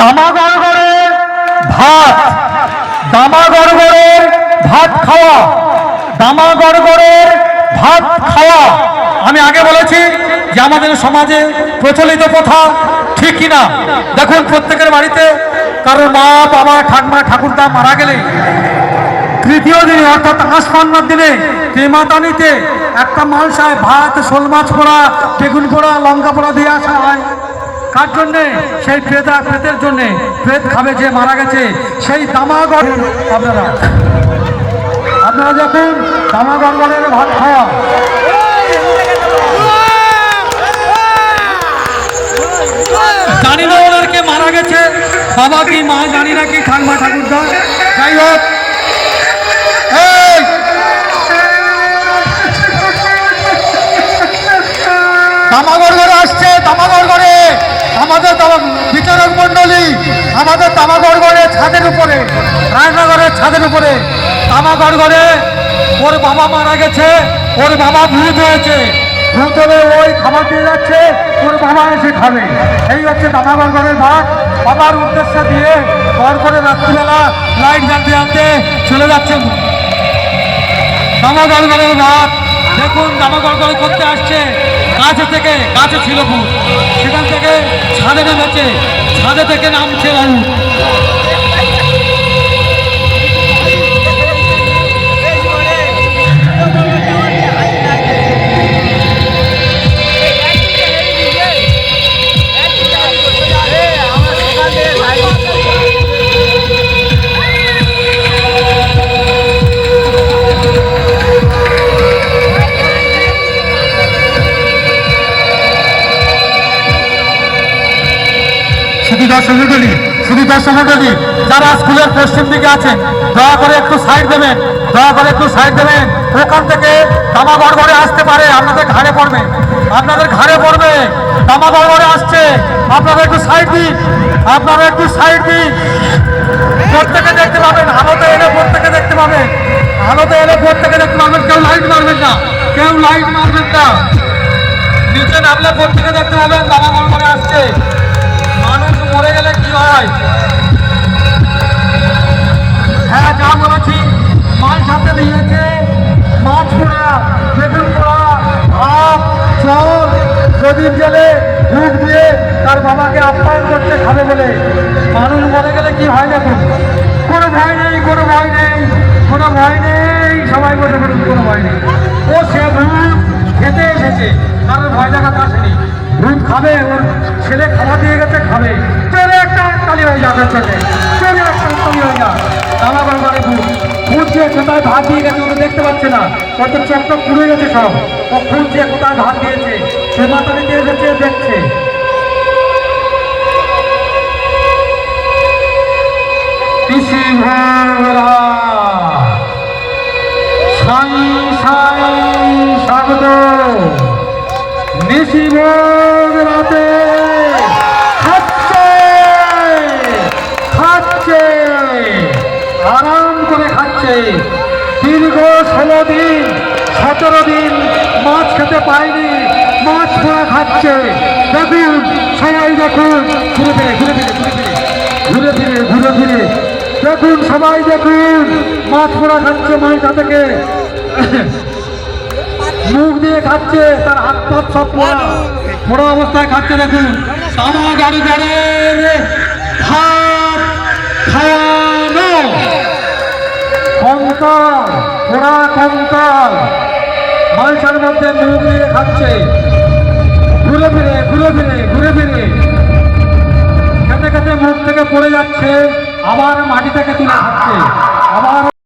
দামা গড়গড়ের ভাত, দামা গড়গড়ের ভাত খাওয়া, দামা গড়গড়ের ভাত খাওয়া। আমি আগে বলেছি যে আমাদের সমাজে প্রচলিত প্রথা ঠিক কিনা। দেখুন, প্রত্যেকের বাড়িতে কারো মা বাবা ঠাকুমা ঠাকুরদা মারা গেলে তৃতীয় দিনে অর্থাৎ আশপান্নার দিনে তেমাতানিতে একটা মালসায় ভাত, শোল মাছ পোড়া, বেগুন পোড়া, লঙ্কা পোড়া দিয়ে আসা হয়। কার জন্যে? সেই প্রেতের জন্যে। প্রেত খাবে যে মারা গেছে। সেই দামা গড় আপনারা যখন দামা গড়গড়ের ভাত খাওয়া, জানি না ওনার কে মারা গেছে, বাবা কি মা জানি না কি ঠাকুমা ঠাকুরদা, যাই হোক দামাগড়গড়ে আসছে। দামাগড়গড়ে আমাদের বিচারক মন্ডলী, আমাদের দামাগড়গড়ে ছাদের উপরে, রায়নগরের ছাদের উপরে দামাগড়গড়ে ওর বাবা মারা গেছে, ওর বাবা ভূত হয়েছে, ভূত হলে ওই খাবার দিয়ে যাচ্ছে, ওর বাবা এসে খাবে। এই হচ্ছে দামাগড়গড়ের ভাত। বাবার উদ্দেশ্যে দিয়ে ঘর করে রাত্রিবেলা লাইট জ্বালতে জ্বালতে চলে যাচ্ছে দামাগড়গড়ের ভাত। দেখুন দামাগড়গড় করতে আসছে কাছে থেকে, কাছে ছিল ভূত, সেখান থেকে ছাদে নেমেছে, ছাদে থেকে নামছে ভূত। শুধু দর্শক মন্ডলী যারা স্কুলের পশ্চিম দিকে আছেন, দয়া করে একটু সাইড দেবেন, দয়া করে একটু সাইড দেবেন। ওখান থেকে দামাগড়গড়ে আসতে পারে, আপনাদের ঘাড়ে পড়বে, আপনাদের ঘাড়ে পড়বে। দামাগড়গড়ে আসছে, আপনারা একটু সাইড দিন, আপনারা একটু সাইড দিন। প্রত্যেকে দেখতে পাবেন, আলোতে এলে প্রত্যেকে দেখতে পাবেন, আলোতে এলে প্রত্যেকে দেখতে পাবেন। কেউ লাইট মারবেন না, কেউ লাইট মারবেন না। নিচে নামলে প্রত্যেকে দেখতে পাবেন দামাগড়গড়ে আসছে। মানুষ মরে গেলে কি হয়? হ্যাঁ, যা বলেছি, মাছ হাতে দিয়েছে, মাছ পোড়া, বেগুন পোড়া, ভাত, চল, প্রদীপ জেলে ধূপ দিয়ে তার বাবাকে আপ্যায়ন করতে খাবে বলে। মানুষ মরে গেলে কি হয় দেখুন, কোনো ভয় নেই, কোনো ভয় নেই, কোনো ভয় নেই। সবাই বসে বলুন, কোনো ভয় নেই। ও সে ভূত খেতে এসেছে, কারোর ভয় দেখাতে আসেনি। ভূত খাবে, ওর ছেলে খাওয়া দিয়ে গেছে, খাবে। চলে একটা তালি হয়ে যাবে, চলে চলে একটা তালি হয়ে যাবে। দামাগড়গড়ে ভূত, ভূত যে কোথায় ভাত দিয়ে গেছে ওটা দেখতে পাচ্ছে না, কত চকটক পুড়ে গেছে সব। ও ভূত যে কোথায় ভাত দিয়েছে সে মাথা দিতে এসেছে, দেখছে। পিসি ভোরা সাই সাই শব্দ নিশিভোর রাতে খাচ্ছে, খাচ্ছে, আরাম করে খাচ্ছে। দীর্ঘ 16 দিন 17 দিন মাছ খেতে পায়নি, মাছ পোড়া খাচ্ছে। দেখুন সবাই, দেখুন ঘুরে ফিরে ঘুরে ফিরে ঘুরে ফিরে ঘুরে ফিরে ঘুরে ফিরে দেখুন, সবাই দেখুন মাছ পোড়া খাচ্ছে। মাইটা থেকে মুখ দিয়ে খাচ্ছে, তার হাত পাত সব পোড়া পোড়া অবস্থায় খাচ্ছে। দেখুন দামাগড়গড়ের ভাত খাওয়ানো, কঙ্কাল, পোড়া কঙ্কাল মালসার মধ্যে মুখ দিয়ে খাচ্ছে। ঘুরে ফিরে ঘুরে ফিরে ঘুরে ফিরে খেতে খেতে মুখ থেকে পড়ে যাচ্ছে, আবার মাটি থেকে তুলে খাচ্ছে, আবার